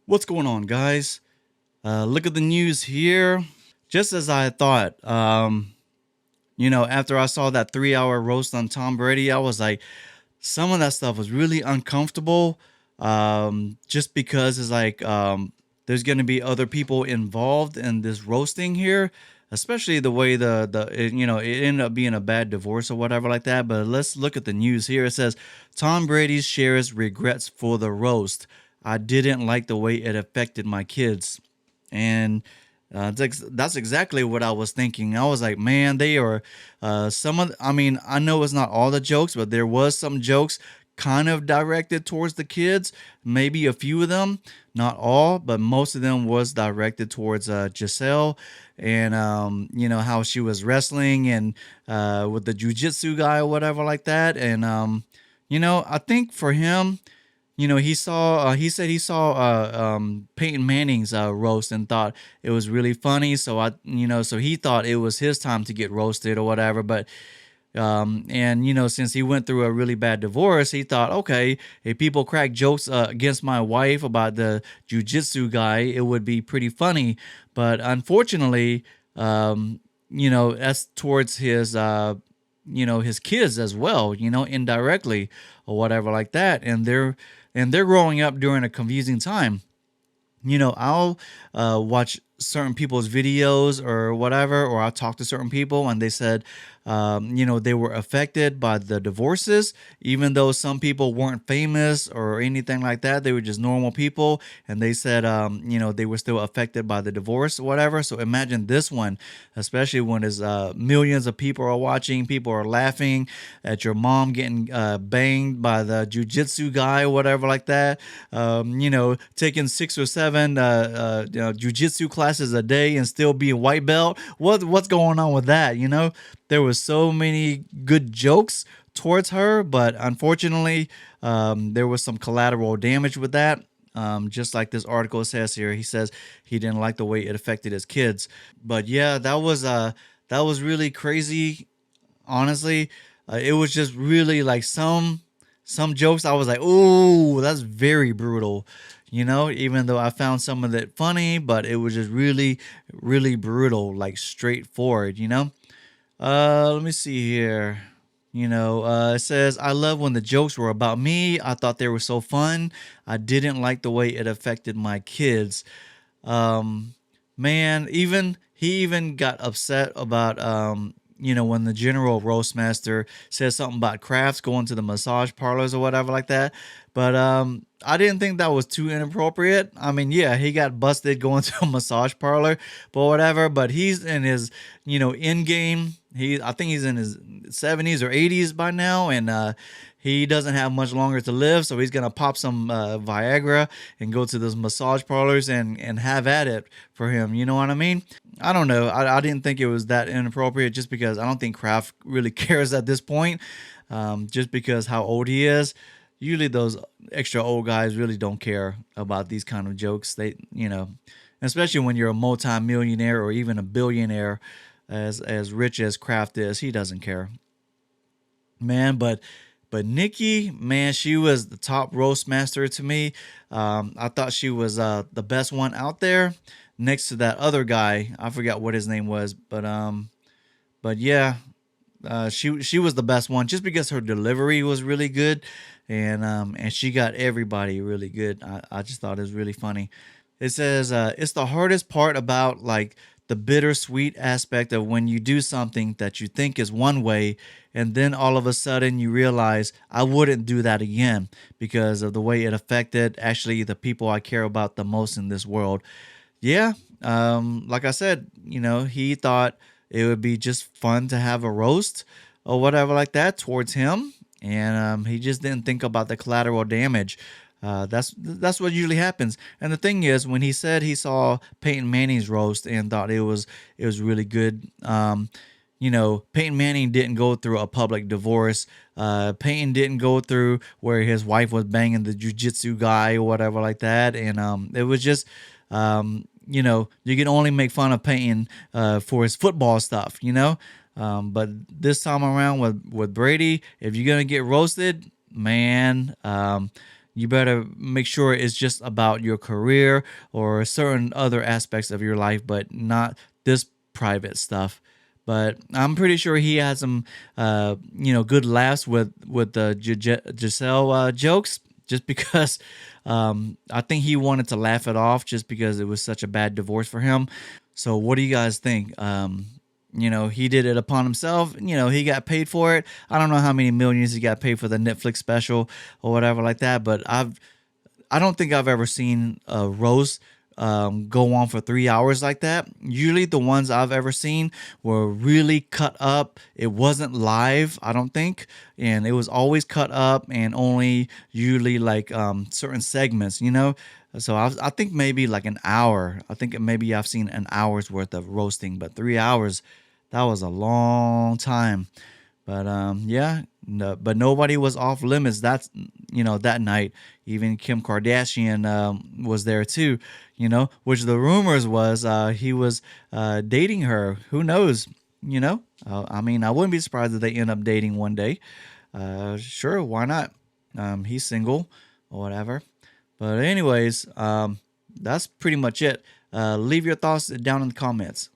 What's going on, guys? Look at the news here. Just as I thought, after I saw that 3 hour roast on Tom Brady, I was like, some of that stuff was really uncomfortable. Just because it's like there's going to be other people involved in this roasting here, especially the way it ended up being a bad divorce or whatever like that. But let's look at the news here. It says Tom Brady shares regrets for the roast. I didn't like the way it affected my kids, and that's exactly what I was thinking. I was like, man, they are I mean, I know it's not all the jokes, but there was some jokes kind of directed towards the kids. Maybe a few of them, not all, but most of them was directed towards Giselle, and how she was wrestling and with the jujitsu guy or whatever like that. And I think for him, he said he saw Peyton Manning's roast and thought it was really funny. So he thought it was his time to get roasted or whatever. But and since he went through a really bad divorce, he thought, okay, if people crack jokes against my wife about the jujitsu guy, it would be pretty funny. But unfortunately, that's towards his kids as well, indirectly or whatever like that. And they're growing up during a confusing time. I'll watch certain people's videos or whatever, or I'll talk to certain people, and they said, they were affected by the divorces, even though some people weren't famous or anything like that. They were just normal people, and they said, they were still affected by the divorce or whatever. So imagine this one, especially when there's millions of people are watching, people are laughing at your mom getting banged by the jujitsu guy or whatever like that. Taking 6 or 7 jujitsu classes a day and still being white belt. What's going on with that? There was so many good jokes towards her, but unfortunately, there was some collateral damage with that. Just like this article says here, he says he didn't like the way it affected his kids. But yeah, that was really crazy. Honestly, it was just really like some jokes. I was like, "Oh, that's very brutal," Even though I found some of it funny, but it was just really, really brutal, like straightforward. Let me see here. It says, I love when the jokes were about me. I thought they were so fun. I didn't like the way it affected my kids. Um, Man, even he even got upset about when the general roastmaster said something about crafts going to the massage parlors or whatever like that. But I didn't think that was too inappropriate. I mean, yeah, he got busted going to a massage parlor, but whatever. But he's in his in game. I think he's in his 70s or 80s by now, and he doesn't have much longer to live, so he's gonna pop some Viagra and go to those massage parlors and have at it for him. You know what I mean? I don't know. I didn't think it was that inappropriate, just because I don't think Kraft really cares at this point. Just because how old he is. Usually those extra old guys really don't care about these kind of jokes. Especially when you're a multi-millionaire or even a billionaire, as rich as Kraft is, he doesn't care, man. But Nikki, man, she was the top roast master to me. I thought she was the best one out there, next to that other guy. I forgot what his name was, but yeah, she was the best one, just because her delivery was really good, and she got everybody really good. I just thought it was really funny. It says it's the hardest part about like the bittersweet aspect of when you do something that you think is one way, and then all of a sudden you realize I wouldn't do that again because of the way it affected actually the people I care about the most in this world. Yeah, like I said, he thought it would be just fun to have a roast or whatever like that towards him, and he just didn't think about the collateral damage. That's what usually happens. And the thing is, when he said he saw Peyton Manning's roast and thought it was really good, Peyton Manning didn't go through a public divorce. Peyton didn't go through where his wife was banging the jujitsu guy or whatever like that. And it was just, you can only make fun of Peyton for his football stuff. But this time around with Brady, if you're gonna get roasted, man, you better make sure it's just about your career or certain other aspects of your life, but not this private stuff. But I'm pretty sure he had some, good laughs with the Giselle jokes, just because I think he wanted to laugh it off, just because it was such a bad divorce for him. So, what do you guys think? He did it upon himself. He got paid for it. I don't know how many millions he got paid for the Netflix special or whatever like that, but I don't think I've ever seen a roast go on for 3 hours like that. Usually, the ones I've ever seen were really cut up. It wasn't live, I don't think, and it was always cut up and only usually like certain segments. So I think maybe like an hour. I think maybe I've seen an hour's worth of roasting, but 3 hours, that was a long time. But yeah, no, but nobody was off limits. That's that night. Even Kim Kardashian was there too. Which the rumors was he was dating her. Who knows? I mean, I wouldn't be surprised if they end up dating one day. Sure, why not? He's single or whatever. But anyways, that's pretty much it. Leave your thoughts down in the comments.